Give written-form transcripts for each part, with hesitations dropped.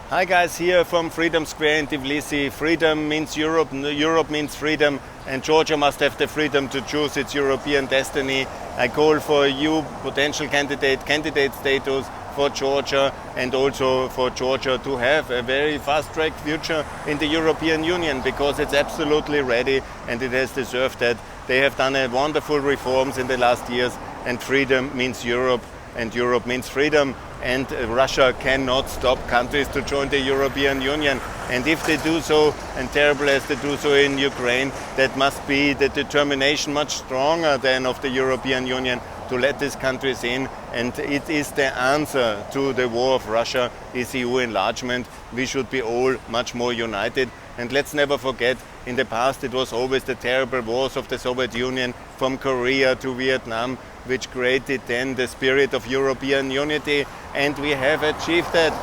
Hi guys, here from Freedom Square in Tbilisi. Freedom means Europe, Europe means freedom, and Georgia must have the freedom to choose its European destiny. I call for EU potential candidate status for Georgia, and also for Georgia to have a very fast-track future in the European Union, because it's absolutely ready and it has deserved that. They have done wonderful reforms in the last years, and freedom means Europe and Europe means freedom. And Russia cannot stop countries to join the European Union. And if they do so, and terrible as they do so in Ukraine, that must be the determination much stronger than of the European Union to let these countries in. And it is the answer to the war of Russia, is EU enlargement. We should be all much more united. And let's never forget, in the past it was always the terrible wars of the Soviet Union, from Korea to Vietnam, which created then the spirit of European unity, and we have achieved that.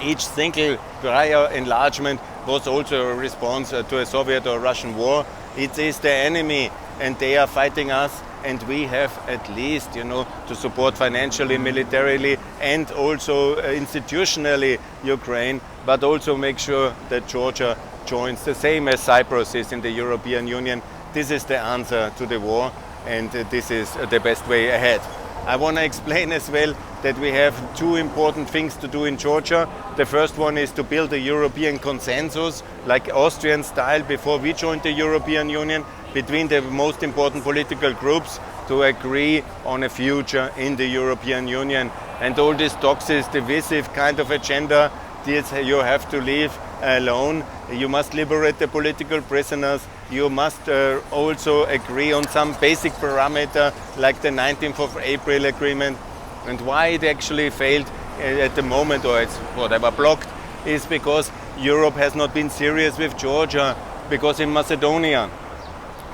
Each single prior enlargement was also a response to a Soviet or Russian war. It is the enemy, and they are fighting us, and we have at least, to support financially, militarily, and also institutionally Ukraine, but also make sure that Georgia joins, the same as Cyprus is in the European Union. This is the answer to the war, and this is the best way ahead. I want to explain as well that we have two important things to do in Georgia. The first one is to build a European consensus, like Austrian style, before we join the European Union, between the most important political groups, to agree on a future in the European Union. And all this toxic, divisive kind of agenda, this you have to leave alone. You must liberate the political prisoners. You must also agree on some basic parameter, like the 19th of April agreement. And why it actually failed at the moment, or it's whatever blocked, is because Europe has not been serious with Georgia. Because in Macedonia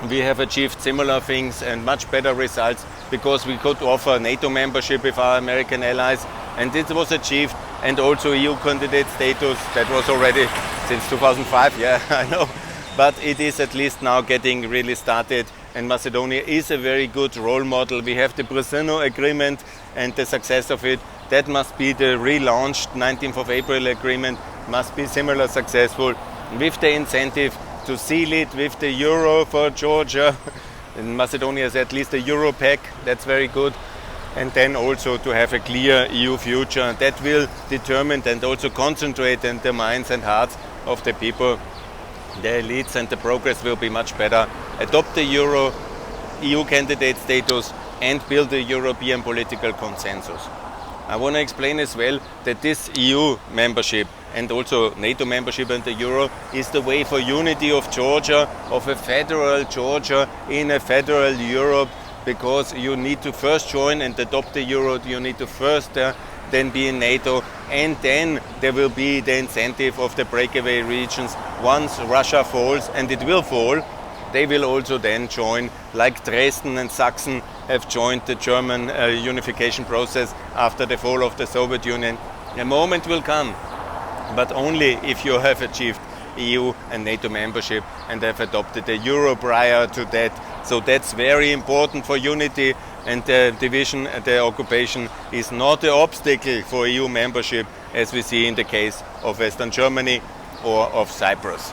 we have achieved similar things and much better results, because we could offer NATO membership with our American allies, and it was achieved, and also EU candidate status. That was already since 2005, yeah, I know. But it is at least now getting really started, and Macedonia is a very good role model. We have the Brezhnev agreement and the success of it. That must be the relaunched 19th of April agreement, must be similar successful, with the incentive to seal it with the euro for Georgia. And Macedonia is at least a euro pack, that's very good. And then also to have a clear EU future that will determine and also concentrate in the minds and hearts of the people. The elites, and the progress will be much better. Adopt the euro, EU candidate status, and build a European political consensus. I want to explain as well that this EU membership and also NATO membership and the euro is the way for unity of Georgia, of a federal Georgia in a federal Europe, because you need to first join and adopt the euro, you need to first then be in NATO, and then there will be the incentive of the breakaway regions. Once Russia falls, and it will fall, they will also then join, like Dresden and Sachsen have joined the German unification process after the fall of the Soviet Union. A moment will come, but only if you have achieved EU and NATO membership and have adopted the euro prior to that. So that's very important for unity, and the division, the occupation is not an obstacle for EU membership, as we see in the case of Western Germany or of Cyprus.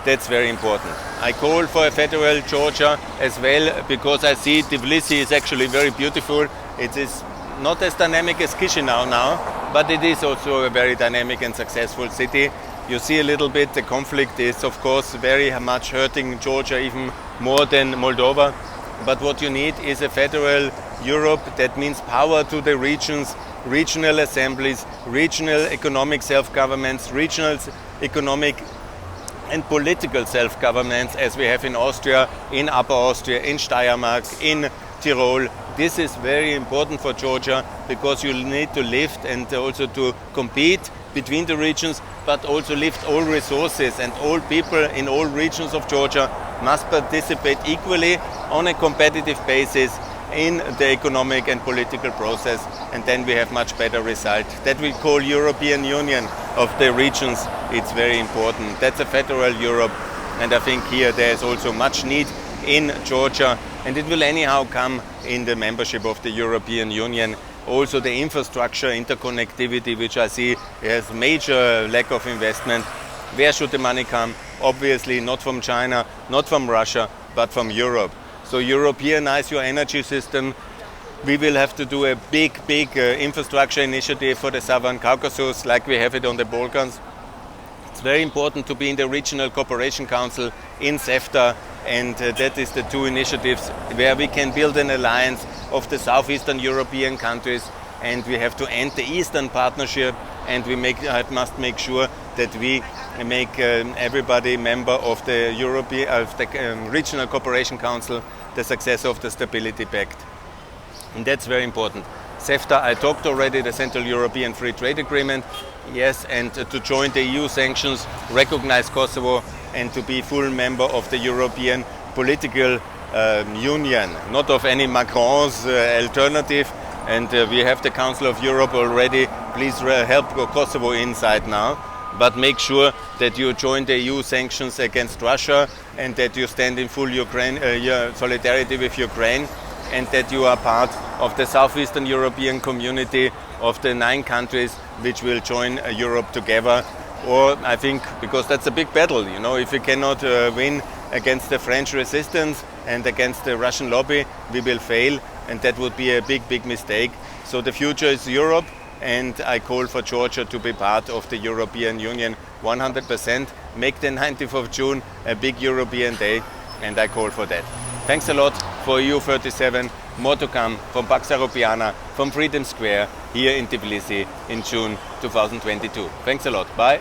That's very important. I call for a federal Georgia as well, because I see Tbilisi is actually very beautiful. It is not as dynamic as Chisinau now, but it is also a very dynamic and successful city. You see a little bit the conflict is of course very much hurting Georgia, even more than Moldova. But what you need is a federal Europe. That means power to the regions, regional assemblies, regional economic self-governments, regional economic and political self-governments, as we have in Austria, in Upper Austria, in Steiermark, in Tyrol. This is very important for Georgia, because you need to lift and also to compete between the regions, but also lift all resources, and all people in all regions of Georgia must participate equally on a competitive basis in the economic and political process, and then we have much better result. That we call European Union of the regions. It's very important. That's a federal Europe, and I think here there is also much need in Georgia, and it will anyhow come in the membership of the European Union. Also the infrastructure, interconnectivity, which I see has major lack of investment. Where should the money come? Obviously not from China, not from Russia, but from Europe. So Europeanize your energy system. We will have to do a big infrastructure initiative for the Southern Caucasus, like we have it on the Balkans. It's very important to be in the Regional Cooperation Council in CEFTA, and that is the two initiatives where we can build an alliance of the southeastern European countries, and we have to end the Eastern Partnership, and we must make sure that we make everybody member of the Regional Cooperation Council, the successor of the Stability Pact. And that's very important. CEFTA, I talked already, the Central European Free Trade Agreement, yes, and to join the EU sanctions, recognize Kosovo, and to be full member of the European political union, not of any Macron's alternative. And we have the Council of Europe already. Please help Kosovo inside now, but make sure that you join the EU sanctions against Russia, and that you stand in full solidarity with Ukraine, and that you are part of the Southeastern European community of the 9 countries which will join Europe together. Or I think, because that's a big battle, you know, if we cannot win against the French resistance and against the Russian lobby, we will fail, and that would be a big mistake. So the future is Europe, and I call for Georgia to be part of the European Union 100%. Make the 19th of June a big European day, and I call for that. Thanks a lot for EU37. More to come from Pax Europiana, from Freedom Square here in Tbilisi in June 2022. Thanks a lot. Bye.